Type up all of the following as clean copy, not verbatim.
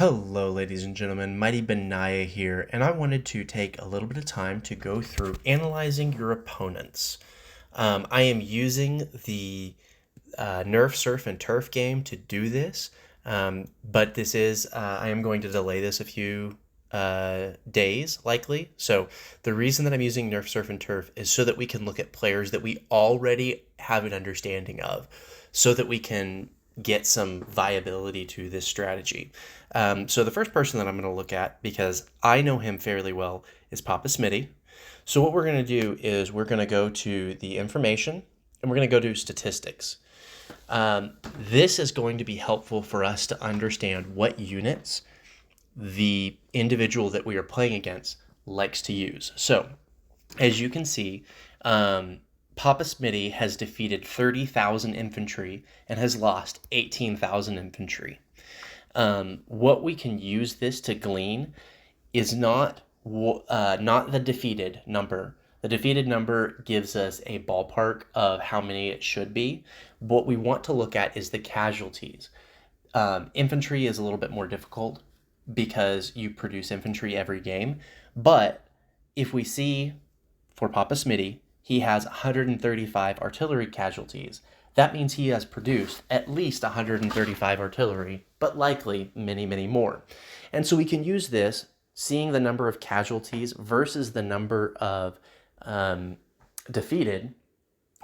Hello, ladies and gentlemen. Mighty Benaya here, and I wanted to take a little bit of time to go through analyzing your opponents. I am using the Nerf, Surf, and Turf game to do this, but I am going to delay this a few days, likely. So the reason that I'm using Nerf, Surf, and Turf is so that we can look at players that we already have an understanding of, so that we can get some viability to this strategy. So the first person that I'm going to look at, because I know him fairly well, is Papa Smitty. So what we're going to do is we're going to go to the information and we're going to go to statistics. This is going to be helpful for us to understand what units the individual that we are playing against likes to use. So as you can see, Papa Smitty has defeated 30,000 infantry and has lost 18,000 infantry. What we can use this to glean is not the defeated number. The defeated number gives us a ballpark of how many it should be. What we want to look at is the casualties. Infantry is a little bit more difficult because you produce infantry every game. But if we see for Papa Smitty, he has 135 artillery casualties. That means he has produced at least 135 artillery, but likely many, many more. And so we can use this, seeing the number of casualties versus the number of defeated,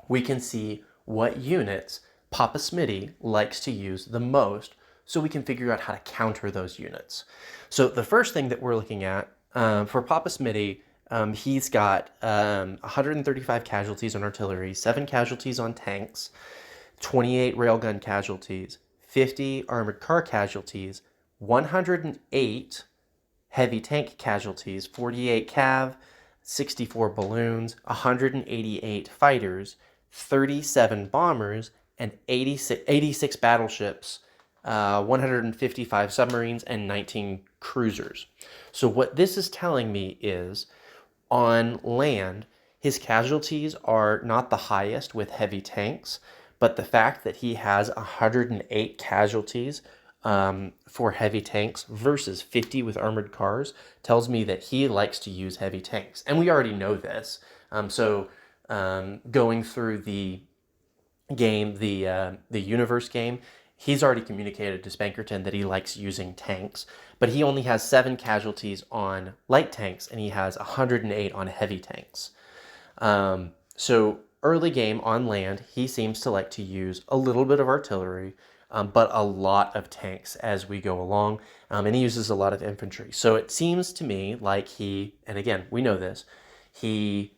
we can see what units Papa Smitty likes to use the most, so we can figure out how to counter those units. So the first thing that we're looking at for Papa Smitty, he's got 135 casualties on artillery, 7 casualties on tanks, 28 railgun casualties, 50 armored car casualties, 108 heavy tank casualties, 48 cav, 64 balloons, 188 fighters, 37 bombers, and 86 battleships, 155 submarines, and 19 cruisers. So what this is telling me is, on land, his casualties are not the highest with heavy tanks, but the fact that he has 108 casualties for heavy tanks versus 50 with armored cars tells me that he likes to use heavy tanks. And we already know this. Going through the game, the universe game, he's already communicated to Spankerton that he likes using tanks, but he only has 7 casualties on light tanks and he has 108 on heavy tanks. So early game on land, he seems to like to use a little bit of artillery, but a lot of tanks as we go along, and he uses a lot of infantry. So it seems to me like and again, we know this, he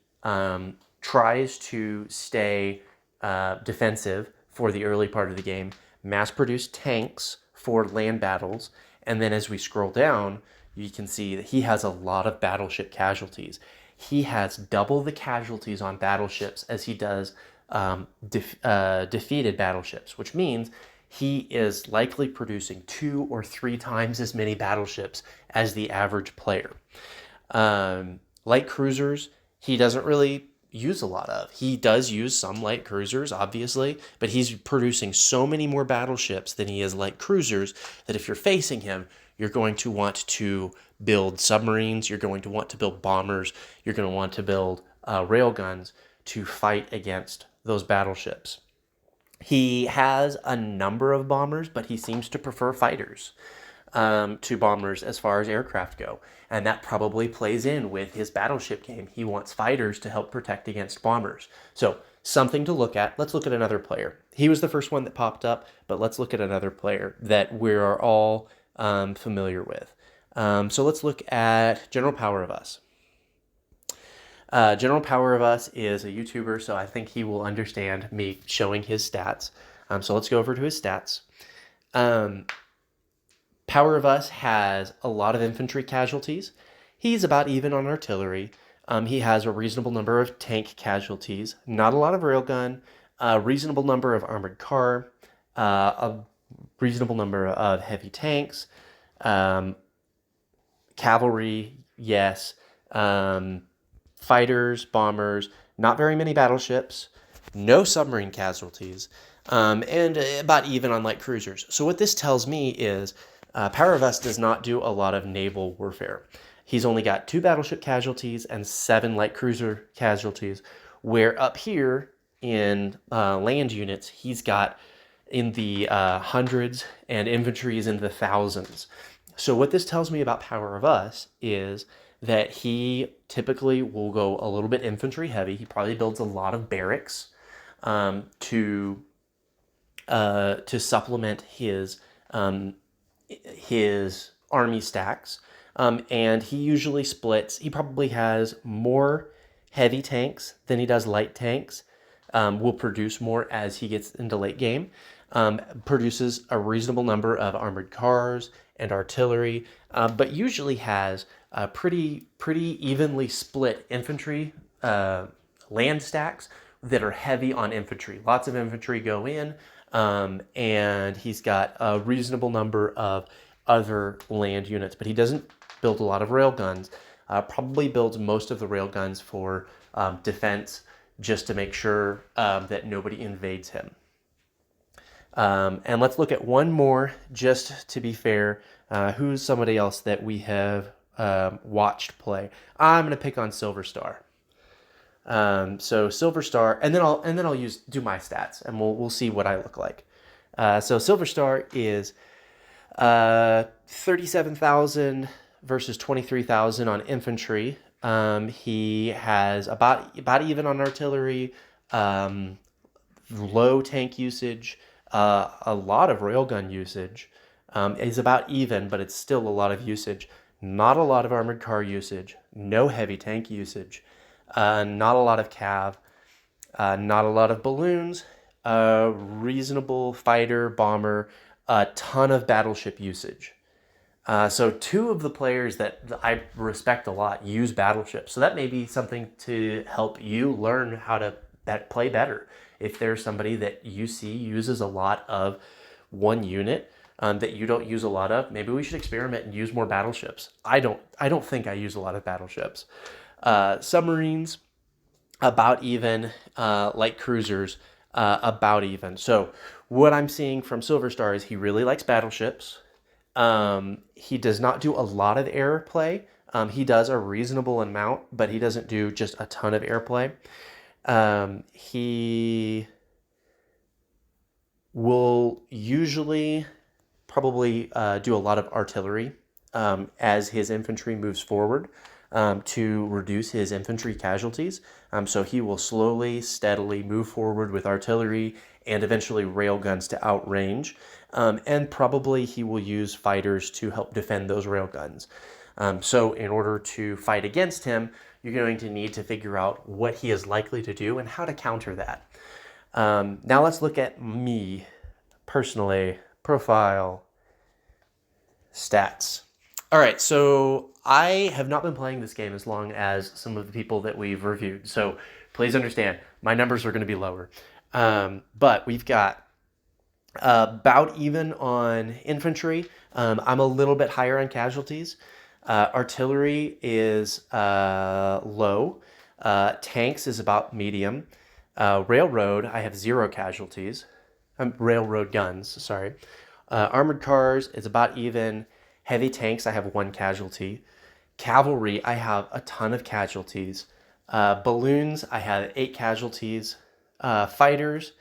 tries to stay defensive for the early part of the game, mass-produce tanks for land battles, and then as we scroll down, you can see that he has a lot of battleship casualties. He has double the casualties on battleships as he does defeated battleships, which means he is likely producing 2 or 3 times as many battleships as the average player. Light cruisers, he doesn't really use a lot of. He does use some light cruisers, obviously, but he's producing so many more battleships than he is light cruisers that if you're facing him, you're going to want to build submarines, you're going to want to build bombers, you're going to want to build railguns to fight against those battleships. He has a number of bombers, but he seems to prefer fighters to bombers as far as aircraft go. And that probably plays in with his battleship game. He wants fighters to help protect against bombers. So something to look at. Let's look at another player. He was the first one that popped up, but let's look at another player that we are all familiar with. So let's look at General Power of Us. General Power of Us is a YouTuber, so I think he will understand me showing his stats. So let's go over to his stats. Power of Us has a lot of infantry casualties. He's about even on artillery. He has a reasonable number of tank casualties, not a lot of railgun, a reasonable number of armored car, a reasonable number of heavy tanks, cavalry, yes, fighters, bombers, not very many battleships, no submarine casualties, and about even on light cruisers. So what this tells me is Power of Us does not do a lot of naval warfare. He's only got 2 battleship casualties and 7 light cruiser casualties, where up here in land units, he's got in the hundreds and infantry is in the thousands. So what this tells me about Power of Us is that he typically will go a little bit infantry heavy. He probably builds a lot of barracks to supplement his army stacks. And he usually splits. He probably has more heavy tanks than he does light tanks. Will produce more as he gets into late game. Produces a reasonable number of armored cars and artillery, but usually has a pretty evenly split infantry land stacks that are heavy on infantry. Lots of infantry go in, and he's got a reasonable number of other land units, but he doesn't build a lot of rail guns. Probably builds most of the rail guns for defense, just to make sure that nobody invades him. And let's look at one more, just to be fair. Who's somebody else that we have watched play? I'm going to pick on Silver Star. So Silver Star, and then I'll do my stats, and we'll see what I look like. So Silver Star is 37,000 versus 23,000 on infantry. He has about even on artillery, low tank usage, a lot of railgun usage. Is about even, but it's still a lot of usage. Not a lot of armored car usage. No heavy tank usage. Not a lot of cav. Not a lot of balloons. Reasonable fighter, bomber. A ton of battleship usage. So 2 of the players that I respect a lot use battleships. So that may be something to help you learn how to play better. If there's somebody that you see uses a lot of one unit that you don't use a lot of, maybe we should experiment and use more battleships. I don't think I use a lot of battleships. Submarines, about even. Light cruisers, about even. So what I'm seeing from Silver Star is he really likes battleships. He does not do a lot of airplay. He does a reasonable amount, but he doesn't do just a ton of airplay. He will usually probably do a lot of artillery as his infantry moves forward to reduce his infantry casualties. So he will slowly, steadily move forward with artillery and eventually railguns to outrange. And probably he will use fighters to help defend those railguns. So in order to fight against him, you're going to need to figure out what he is likely to do and how to counter that. Now let's look at me personally. Profile, stats. All right, so I have not been playing this game as long as some of the people that we've reviewed. So please understand, my numbers are going to be lower. But we've got about even on infantry. I'm a little bit higher on casualties. Artillery is low. Tanks is about medium. Railroad, I have 0 casualties. Railroad guns, sorry. Armored cars is about even. Heavy tanks, I have 1 casualty. Cavalry, I have a ton of casualties. Balloons, I have 8 casualties. Fighters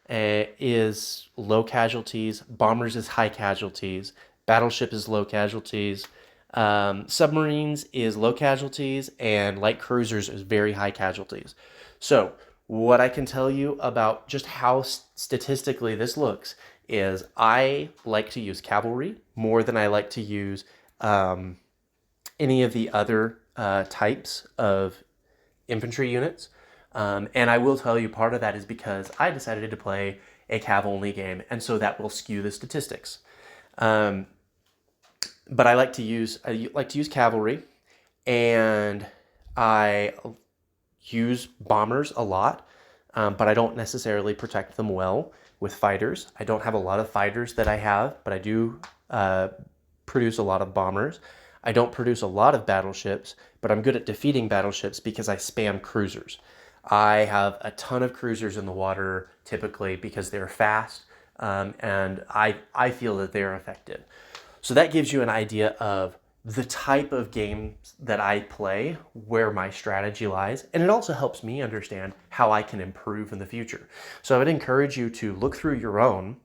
is low casualties. Bombers is high casualties. Battleship is low casualties. Submarines is low casualties. And light cruisers is very high casualties. So what I can tell you about just how statistically this looks is I like to use cavalry more than I like to use any of the other types of infantry units. And I will tell you part of that is because I decided to play a cav-only game, and so that will skew the statistics. But I like to use cavalry, and I use bombers a lot, but I don't necessarily protect them well with fighters. I don't have a lot of fighters that I have, but I do produce a lot of bombers. I don't produce a lot of battleships, but I'm good at defeating battleships because I spam cruisers. I have a ton of cruisers in the water typically because they're fast, and I feel that they're effective. So that gives you an idea of the type of games that I play, where my strategy lies, and it also helps me understand how I can improve in the future. So I would encourage you to look through your own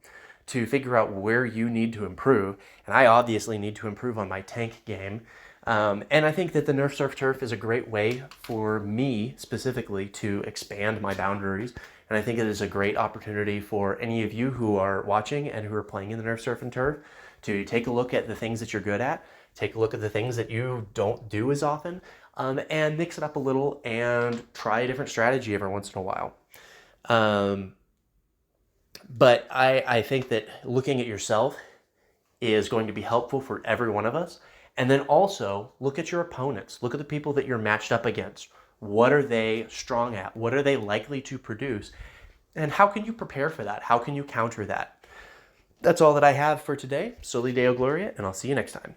to figure out where you need to improve. And I obviously need to improve on my tank game. And I think that the Nerf Surf Turf is a great way for me specifically to expand my boundaries. And I think it is a great opportunity for any of you who are watching and who are playing in the Nerf Surf and Turf to take a look at the things that you're good at, take a look at the things that you don't do as often, and mix it up a little and try a different strategy every once in a while. But I think that looking at yourself is going to be helpful for every one of us. And then also look at your opponents. Look at the people that you're matched up against. What are they strong at? What are they likely to produce? And how can you prepare for that? How can you counter that? That's all that I have for today. Soli Deo Gloria, and I'll see you next time.